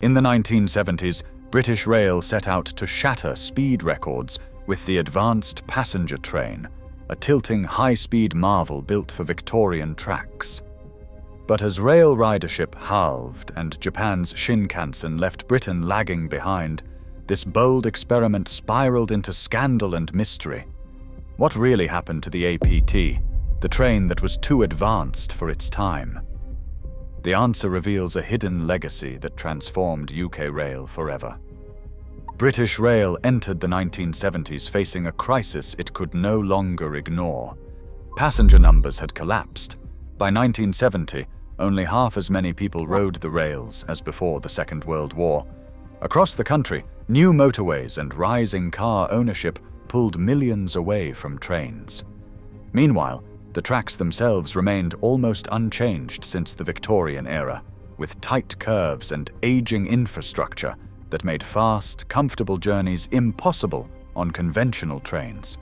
In the 1970s, British Rail set out to shatter speed records with the Advanced Passenger Train, a tilting high-speed marvel built for Victorian tracks. But as rail ridership halved and Japan's Shinkansen left Britain lagging behind, this bold experiment spiraled into scandal and mystery. What really happened to the APT, the train that was too advanced for its time? The answer reveals a hidden legacy that transformed UK rail forever. British Rail entered the 1970s facing a crisis it could no longer ignore. Passenger numbers had collapsed. By 1970, only half as many people rode the rails as before the Second World War. Across the country, new motorways and rising car ownership pulled millions away from trains. Meanwhile, the tracks themselves remained almost unchanged since the Victorian era, with tight curves and aging infrastructure that made fast, comfortable journeys impossible on conventional trains.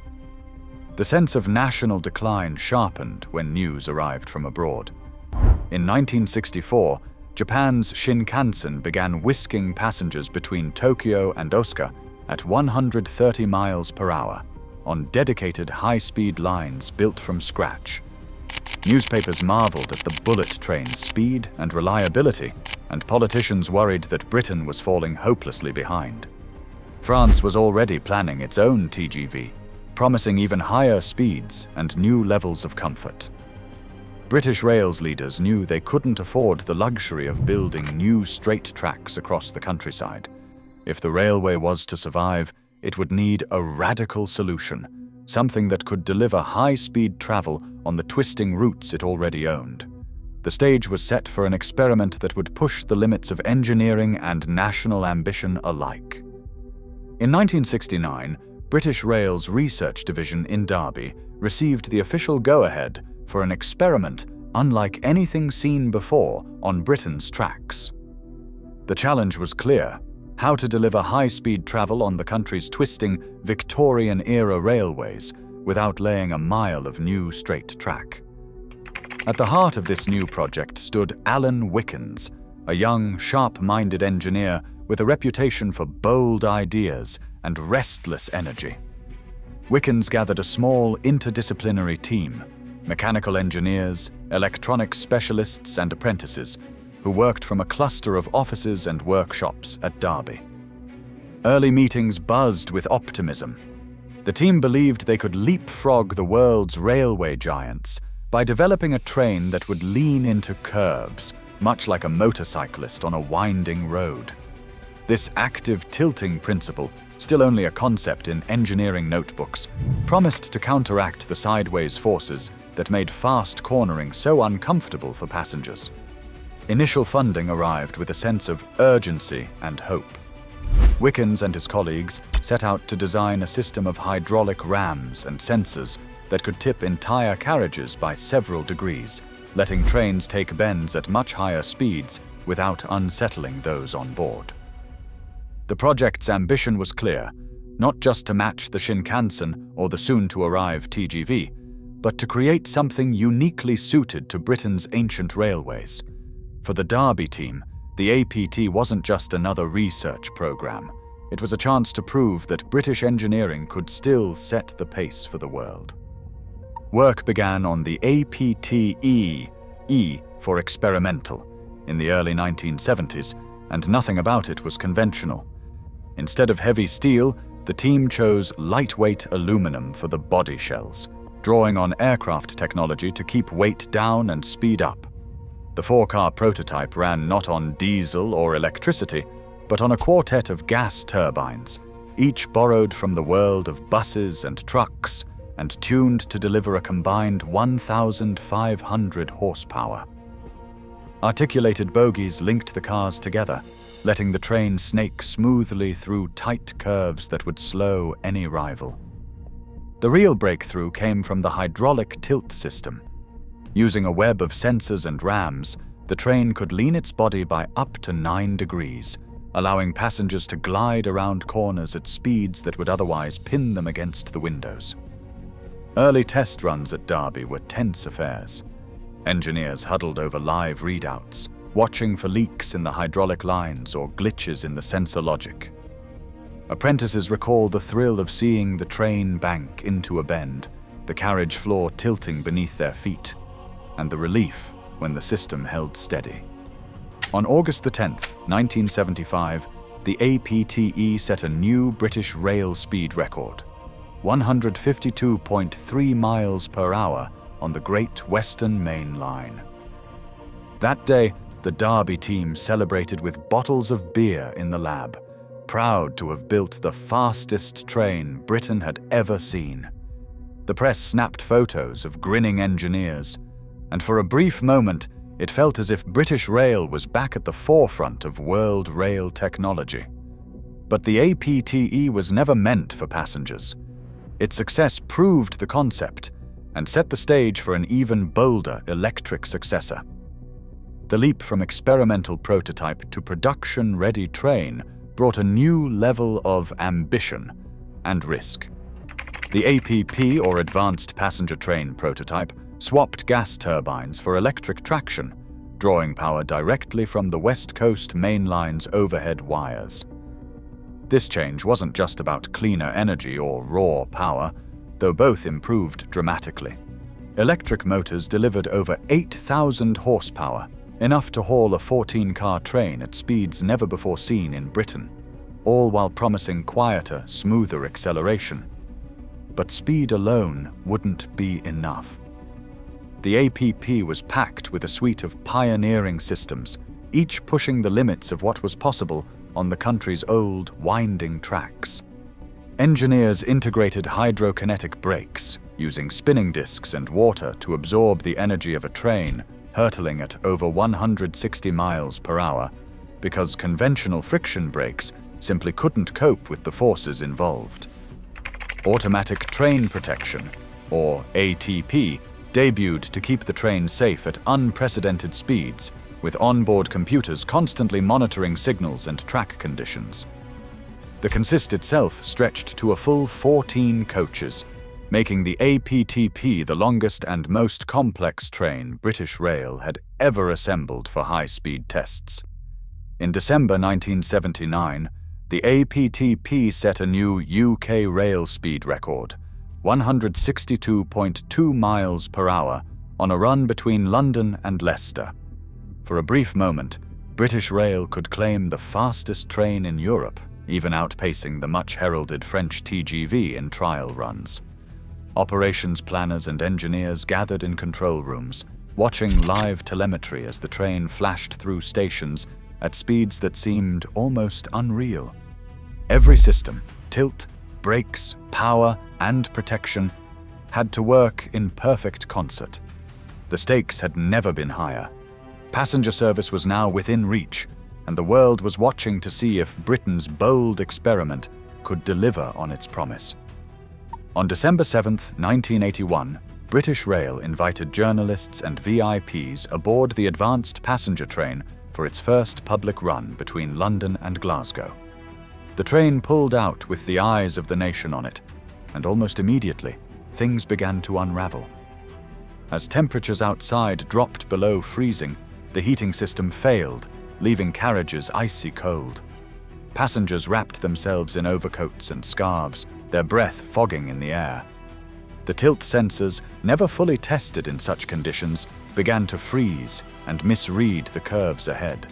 The sense of national decline sharpened when news arrived from abroad. In 1964, Japan's Shinkansen began whisking passengers between Tokyo and Osaka at 130 miles per hour on dedicated high-speed lines built from scratch. Newspapers marveled at the bullet train's speed and reliability, and politicians worried that Britain was falling hopelessly behind. France was already planning its own TGV, promising even higher speeds and new levels of comfort. British Rail's leaders knew they couldn't afford the luxury of building new straight tracks across the countryside. If the railway was to survive, it would need a radical solution, something that could deliver high-speed travel on the twisting routes it already owned. The stage was set for an experiment that would push the limits of engineering and national ambition alike. In 1969, British Rail's research division in Derby received the official go-ahead for an experiment unlike anything seen before on Britain's tracks. The challenge was clear: how to deliver high-speed travel on the country's twisting Victorian-era railways without laying a mile of new straight track. At the heart of this new project stood Alan Wickens, a young, sharp-minded engineer with a reputation for bold ideas and restless energy. Wickens gathered a small, interdisciplinary team: mechanical engineers, electronics specialists, and apprentices, who worked from a cluster of offices and workshops at Derby. Early meetings buzzed with optimism. The team believed they could leapfrog the world's railway giants by developing a train that would lean into curves, much like a motorcyclist on a winding road. This active tilting principle, still only a concept in engineering notebooks, promised to counteract the sideways forces that made fast cornering so uncomfortable for passengers. Initial funding arrived with a sense of urgency and hope. Wickens and his colleagues set out to design a system of hydraulic rams and sensors that could tip entire carriages by several degrees, letting trains take bends at much higher speeds without unsettling those on board. The project's ambition was clear: not just to match the Shinkansen or the soon-to-arrive TGV, but to create something uniquely suited to Britain's ancient railways. For the Derby team, the APT wasn't just another research program. It was a chance to prove that British engineering could still set the pace for the world. Work began on the APT-E, E for experimental, in the early 1970s, and nothing about it was conventional. Instead of heavy steel, the team chose lightweight aluminum for the body shells, drawing on aircraft technology to keep weight down and speed up. The four-car prototype ran not on diesel or electricity, but on a quartet of gas turbines, each borrowed from the world of buses and trucks and tuned to deliver a combined 1,500 horsepower. Articulated bogies linked the cars together, letting the train snake smoothly through tight curves that would slow any rival. The real breakthrough came from the hydraulic tilt system. Using a web of sensors and rams, the train could lean its body by up to 9 degrees, allowing passengers to glide around corners at speeds that would otherwise pin them against the windows. Early test runs at Derby were tense affairs. Engineers huddled over live readouts, watching for leaks in the hydraulic lines or glitches in the sensor logic. Apprentices recall the thrill of seeing the train bank into a bend, the carriage floor tilting beneath their feet, and the relief when the system held steady. On August 10th, 1975, the APTE set a new British rail speed record, 152.3 miles per hour on the Great Western Main Line. That day, the Derby team celebrated with bottles of beer in the lab, proud to have built the fastest train Britain had ever seen. The press snapped photos of grinning engineers, and for a brief moment, it felt as if British Rail was back at the forefront of world rail technology. But the APTE was never meant for passengers. Its success proved the concept and set the stage for an even bolder electric successor. The leap from experimental prototype to production-ready train brought a new level of ambition and risk. The APP, or Advanced Passenger Train prototype, swapped gas turbines for electric traction, drawing power directly from the West Coast Main Line's overhead wires. This change wasn't just about cleaner energy or raw power, though both improved dramatically. Electric motors delivered over 8,000 horsepower, enough to haul a 14-car train at speeds never before seen in Britain, all while promising quieter, smoother acceleration. But speed alone wouldn't be enough. The APP was packed with a suite of pioneering systems, each pushing the limits of what was possible on the country's old, winding tracks. Engineers integrated hydrokinetic brakes, using spinning discs and water to absorb the energy of a train hurtling at over 160 miles per hour, because conventional friction brakes simply couldn't cope with the forces involved. Automatic Train Protection, or ATP, debuted to keep the train safe at unprecedented speeds, with onboard computers constantly monitoring signals and track conditions. The consist itself stretched to a full 14 coaches, making the APTP the longest and most complex train British Rail had ever assembled for high-speed tests. In December 1979, the APTP set a new UK rail speed record, 162.2 miles per hour, on a run between London and Leicester. For a brief moment, British Rail could claim the fastest train in Europe, even outpacing the much-heralded French TGV in trial runs. Operations planners and engineers gathered in control rooms, watching live telemetry as the train flashed through stations at speeds that seemed almost unreal. Every system, tilt, brakes, power, and protection, had to work in perfect concert. The stakes had never been higher. Passenger service was now within reach, and the world was watching to see if Britain's bold experiment could deliver on its promise. On December 7, 1981, British Rail invited journalists and VIPs aboard the advanced passenger train for its first public run between London and Glasgow. The train pulled out with the eyes of the nation on it, and almost immediately, things began to unravel. As temperatures outside dropped below freezing, the heating system failed, leaving carriages icy cold. Passengers wrapped themselves in overcoats and scarves, their breath fogging in the air. The tilt sensors, never fully tested in such conditions, began to freeze and misread the curves ahead.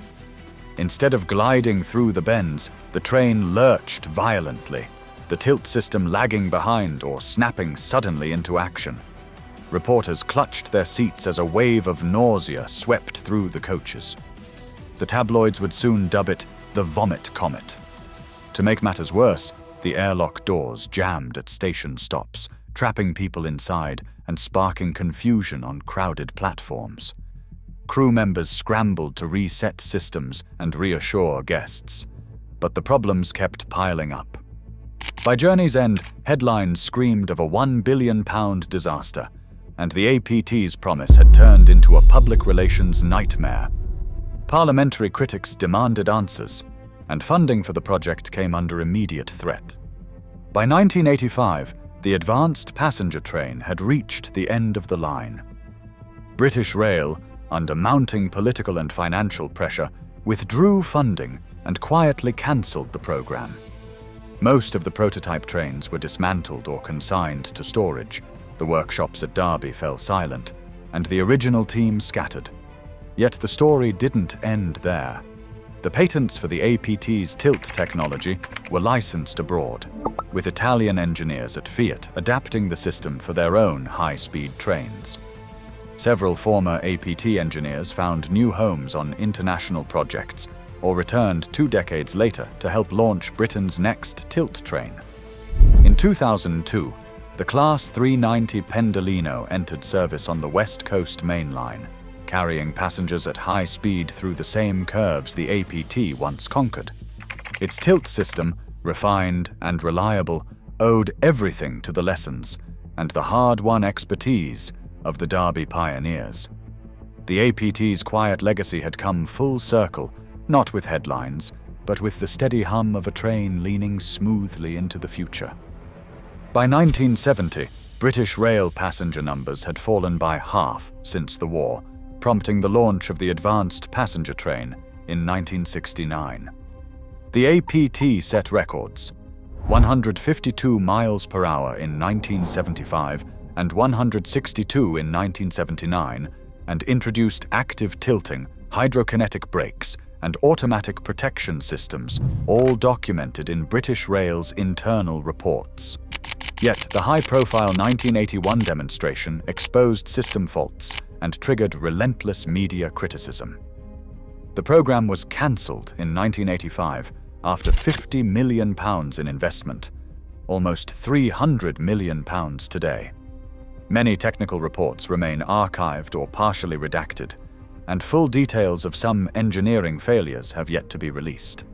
Instead of gliding through the bends, the train lurched violently, the tilt system lagging behind or snapping suddenly into action. Reporters clutched their seats as a wave of nausea swept through the coaches. The tabloids would soon dub it the Vomit Comet. To make matters worse, the airlock doors jammed at station stops, trapping people inside and sparking confusion on crowded platforms. Crew members scrambled to reset systems and reassure guests, but the problems kept piling up. By journey's end, headlines screamed of a £1 billion disaster, and the APT's promise had turned into a public relations nightmare. Parliamentary critics demanded answers, and funding for the project came under immediate threat. By 1985, the advanced passenger train had reached the end of the line. British Rail, under mounting political and financial pressure, withdrew funding and quietly cancelled the program. Most of the prototype trains were dismantled or consigned to storage. The workshops at Derby fell silent, and the original team scattered. Yet the story didn't end there. The patents for the APT's tilt technology were licensed abroad, with Italian engineers at Fiat adapting the system for their own high-speed trains. Several former APT engineers found new homes on international projects or returned 2 decades later to help launch Britain's next tilt train. In 2002, the Class 390 Pendolino entered service on the West Coast Main Line, carrying passengers at high speed through the same curves the APT once conquered. Its tilt system, refined and reliable, owed everything to the lessons and the hard-won expertise of the Derby pioneers. The APT's quiet legacy had come full circle, not with headlines, but with the steady hum of a train leaning smoothly into the future. By 1970, British rail passenger numbers had fallen by half since the war, prompting the launch of the advanced passenger train in 1969. The APT set records: 152 miles per hour in 1975 and 162 in 1979, and introduced active tilting, hydrokinetic brakes, and automatic protection systems, all documented in British Rail's internal reports. Yet the high-profile 1981 demonstration exposed system faults and triggered relentless media criticism. The program was cancelled in 1985 after £50 million in investment, almost £300 million today. Many technical reports remain archived or partially redacted, and full details of some engineering failures have yet to be released.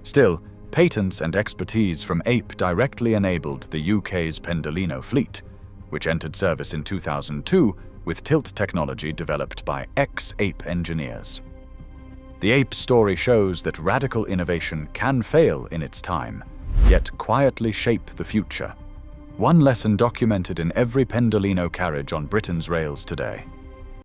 Still, patents and expertise from APE directly enabled the UK's Pendolino fleet, which entered service in 2002 with tilt technology developed by ex-APE engineers. The APE story shows that radical innovation can fail in its time, yet quietly shape the future. One lesson documented in every Pendolino carriage on Britain's rails today.